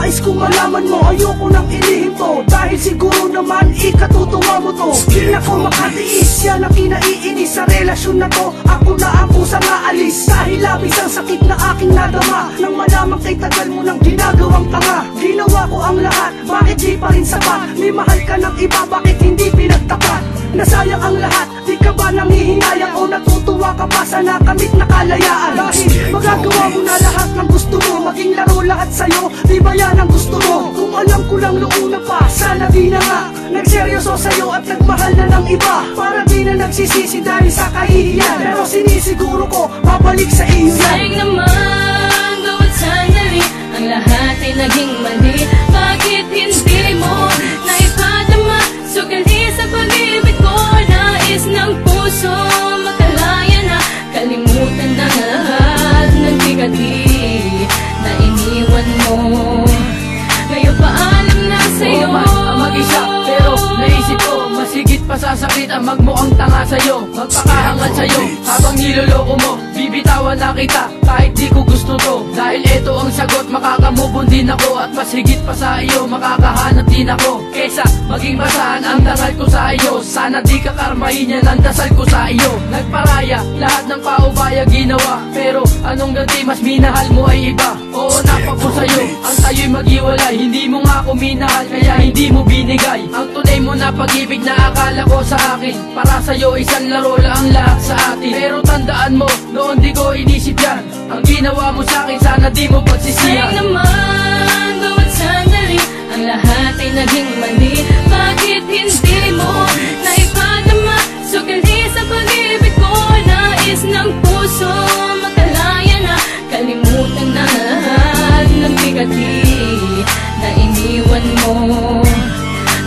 Nais kong malaman mo, ayoko nang ilihim to, dahil siguro naman ikatutuwa mo to. Di na ko makatiis, yan ang kinaiinis sa relasyon na to. Ako na ang kusang aalis, dahil labis ang sakit na aking nadama nang malaman kay tagal mo nang ginagawang tanga. Ginawa ko ang lahat, bakit di pa rin sapat? May mahal ka ng iba, bakit hindi pinagtapat? Nasayang ang lahat, di ka ba nangihinayang o natutuwa ka pa sa nakamit na kalayaan? Dahil magagawa mo na lahat ng gusto mo, maging laro lahat sa'yo, di ba yan ang gusto mo? Kung alam ko lang noon na pa, sana di na nga nagseryoso sa'yo at nagmahal na ng iba. Para di na nagsisisi dahil sa kahihiyan, pero sinisiguro ko, babalik sa iyo yan. Sayang naman, bawat sandali, ang lahat ay naging mali. Bakit hindi mo naipadama? Sugali sa pag-ibig ko, nais ng puso makalaya na. Kalimutan na lahat ng bigati na iniwan mo. Ngayon paalam na sa'yo. Ang mag-isa, pero naisip ko masigit pa sa sakit ang magmukhang tanga sa'yo. Magpakahangat sa'yo habang niloloko mo. Bibitawan na kita kahit di ko gusto to, dahil eto ang sagot, makakamubon din ako. At mas higit pa sa iyo, makakahanap din ako. Kesa maging basahan ang dangal ko sa iyo, sana di ka karmahin yan ang dasal ko sa iyo. Nagparaya, lahat ng paubaya ginawa, pero anong ganti, mas minahal mo ay iba. Oo, napako sa'yo, ang tayo'y maghiwalay. Hindi mo nga ako minahal, kaya hindi mo binigay ang tunay mo na pag-ibig na akala ko sa akin. Para sa'yo isang laro lang ang lahat sa atin, pero tandaan mo, noon di ko inisip yan. Ang ginawa mo sa akin, sana di mo pagsisihan. Sayang naman, bawat sandali, ang lahat ay naging mali. Bakit hindi mo naipadama? Sugali sa pag-ibig ko, nais ng puso makalaya na. Kalimutan na lahat ng bigati na iniwan mo.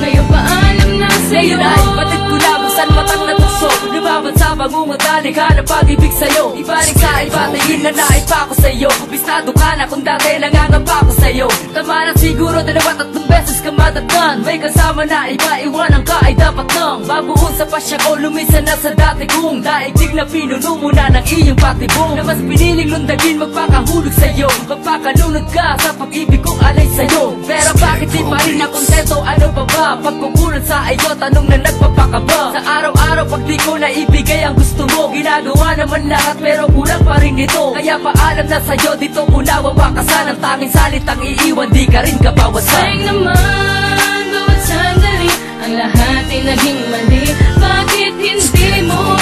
Ngayon paalam na sa'yo. Batid ko na buksan matang na tukso, lumaban sa pangungutan, hanap pag-ibig sa'yo. Ibalik sa iba, tingin na naipa ko sa'yo. Kubistado ka na kung dati nangangapa ko sa'yo. Tama na siguro 2-3 beses ka matatang. May kasama na iba, iwanan ka ay dapat nang mabuhon sa pasya ko, lumisan na sa dati kong daigdig na pinuno mo na ng iyong patibong. Na mas piniling lundagin, magpakahulog sa'yo, magpakalunod ka sa pag-ibig kong alay sa'yo. Pero bakit di pa rin na kontento, ano pa ba? Pagkukunan sa iyo, tanong na nagpapakaba. Sa araw-araw pag di ko naibigay ang gusto mo, ginagawa naman lahat pero kulang pa rin ito. Kaya paalam na sa'yo, dito ko nawawakasan. Ang tanging salitang iiwan, di ka rin kabawasan. Sayang naman, bawat sandali, ang lahat ay naging mali. Bakit hindi mo